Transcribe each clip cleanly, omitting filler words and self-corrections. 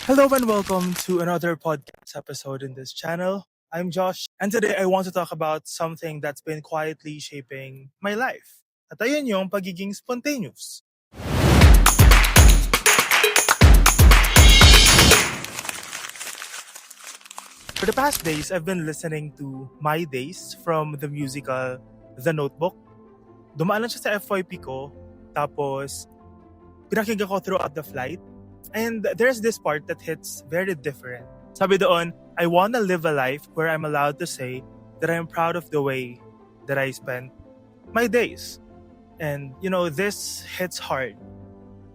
Hello and welcome to another podcast episode in this channel. I'm Josh, and today I want to talk about something that's been quietly shaping my life. At ayun yung pagiging spontaneous. For the past days, I've been listening to My Days from the musical The Notebook. Dumaan lang siya sa FYP ko, tapos pinakinggan ko throughout the flight. And there's this part that hits very different. Sabi doon, I wanna live a life where I'm allowed to say that I'm proud of the way that I spent my days. And, this hits hard.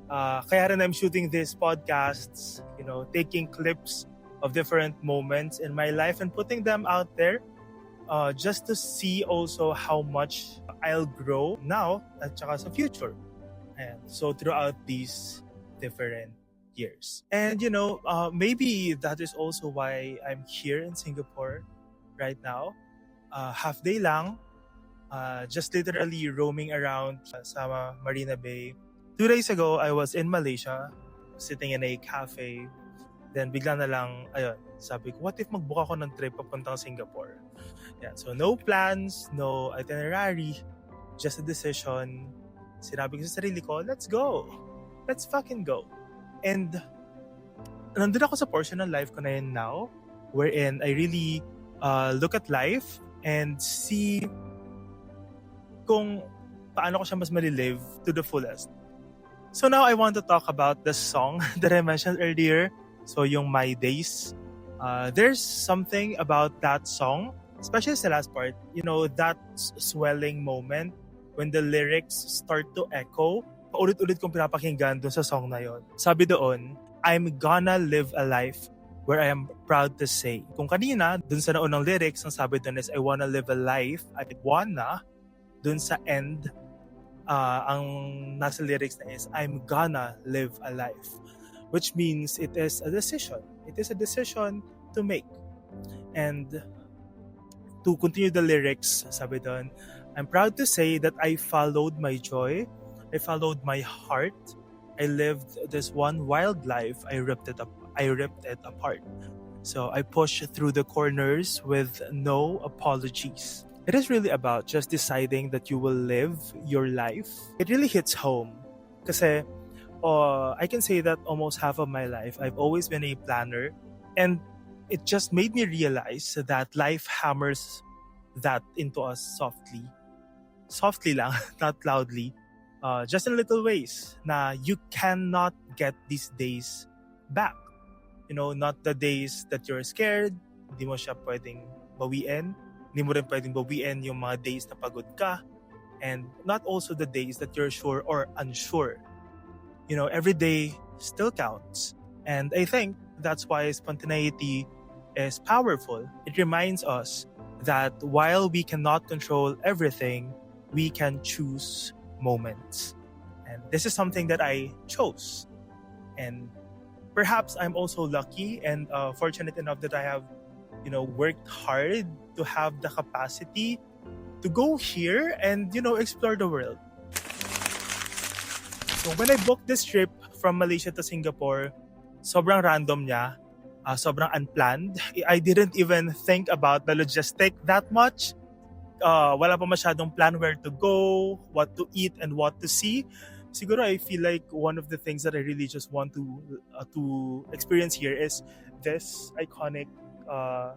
Kaya rin I'm shooting these podcasts, taking clips of different moments in my life and putting them out there just to see also how much I'll grow now at saka sa future. And so throughout these different years. And maybe that is also why I'm here in Singapore right now. Half day lang, just literally roaming around sa Marina Bay. 2 days ago, I was in Malaysia, sitting in a cafe. Then bigla na lang, sabi ko, what if magbook ako ng trip papuntang Singapore? Yeah, so no plans, no itinerary, just a decision. Sinabi ko sa sarili ko, let's go. Let's fucking go. And nandun ako sa portion ng life ko na yun now, wherein I really look at life and see kung paano ko siya mas malilive to the fullest. So now I want to talk about the song that I mentioned earlier. So yung My Days. There's something about that song, especially sa last part, that swelling moment when the lyrics start to echo. Paulit-ulit kong pinapakinggan doon sa song na yon. Sabi doon, I'm gonna live a life where I am proud to say. Kung kanina, doon sa naunang lyrics, ang sabi doon is, I wanna live a life. I wanna, doon sa end, ang nasa lyrics na is, I'm gonna live a life. Which means it is a decision. It is a decision to make. And to continue the lyrics, sabi doon, I'm proud to say that I followed my joy. I followed my heart. I lived this one wild life. I ripped it apart. So I pushed through the corners with no apologies. It is really about just deciding that you will live your life. It really hits home. Kasi I can say that almost half of my life, I've always been a planner. And it just made me realize that life hammers that into us softly. Softly lang, not loudly. Just in little ways na you cannot get these days back. Not the days that you're scared, hindi mo siya pwedeng bawiin. Hindi mo rin pwedeng bawiin yung mga days na pagod ka. And not also the days that you're sure or unsure. Every day still counts. And I think that's why spontaneity is powerful. It reminds us that while we cannot control everything, we can choose moments. And this is something that I chose. And perhaps I'm also lucky and fortunate enough that I have, worked hard to have the capacity to go here and, explore the world. So when I booked this trip from Malaysia to Singapore, sobrang random niya, sobrang unplanned. I didn't even think about the logistic that much. Wala pa masyadong plan where to go, what to eat, and what to see. Siguro I feel like one of the things that I really just want to experience here is this iconic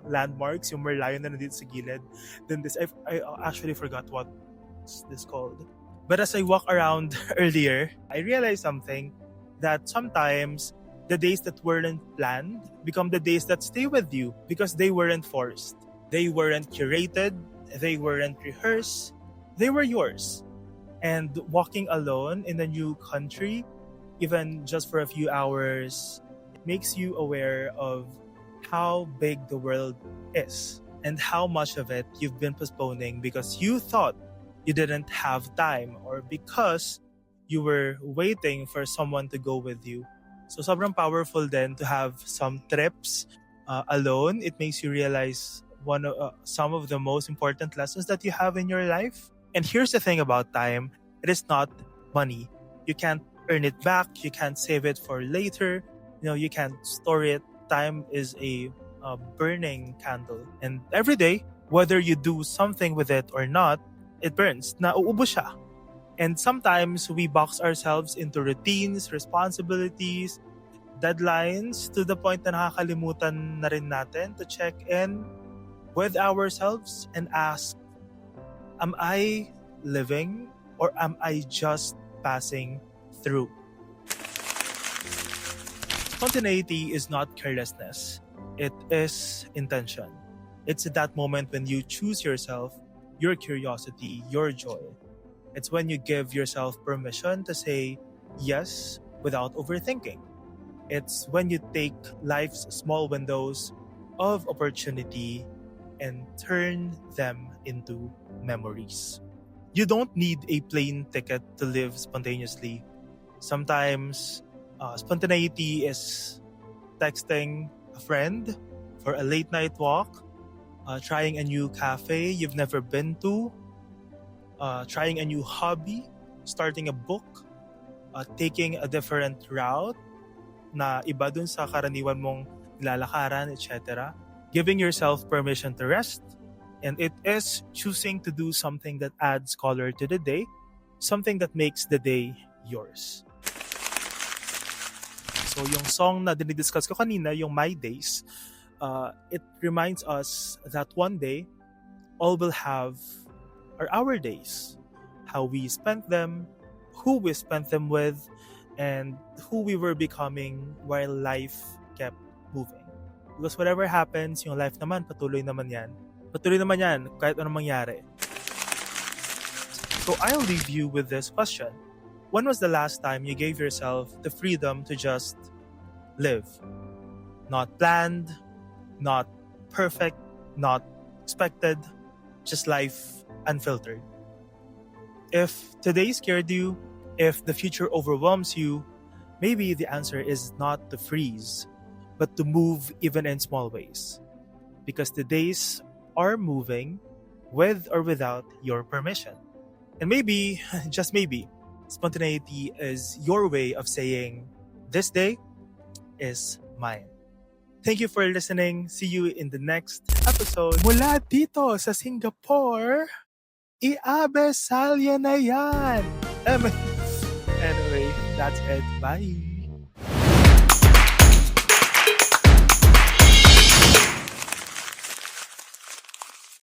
landmarks, yung Merlion na nandito sa gilid. Then I actually forgot what this called. But as I walk around earlier, I realized something, that sometimes the days that weren't planned become the days that stay with you because they weren't forced. They weren't curated. They weren't rehearsed. They were yours. And walking alone in a new country, even just for a few hours, it makes you aware of how big the world is and how much of it you've been postponing because you thought you didn't have time or because you were waiting for someone to go with you. So sobrang powerful then to have some trips alone. It makes you realize some of the most important lessons that you have in your life. And here's the thing about time. It is not money. You can't earn it back. You can't save it for later. You can't store it. Time is a burning candle. And every day, whether you do something with it or not, it burns. Nauubos siya. And sometimes we box ourselves into routines, responsibilities, deadlines to the point na nakakalimutan na rin natin to check in with ourselves and ask, am I living or am I just passing through? Spontaneity is not carelessness. It is intention. It's that moment when you choose yourself, your curiosity, your joy. It's when you give yourself permission to say yes without overthinking. It's when you take life's small windows of opportunity and turn them into memories. You don't need a plane ticket to live spontaneously. Sometimes spontaneity is texting a friend for a late night walk, trying a new cafe you've never been to, trying a new hobby, starting a book, taking a different route na iba dun sa karaniwan mong nilalakaran, etc. Giving yourself permission to rest. And it is choosing to do something that adds color to the day, something that makes the day yours. So yung song na dinidiscuss ko kanina, yung My Days, it reminds us that one day, all we'll have are our days. How we spent them, who we spent them with, and who we were becoming while life kept moving. Because whatever happens, yung life naman, patuloy naman yan. Patuloy naman yan, kahit anong mangyari. So I'll leave you with this question. When was the last time you gave yourself the freedom to just live? Not planned, not perfect, not expected, just life unfiltered. If today scared you, if the future overwhelms you, maybe the answer is not to freeze, but to move even in small ways. Because the days are moving with or without your permission. And maybe, just maybe, spontaneity is your way of saying, this day is mine. Thank you for listening. See you in the next episode. Mula dito sa Singapore, Iabe Salya na yan. Anyway, that's it. Bye.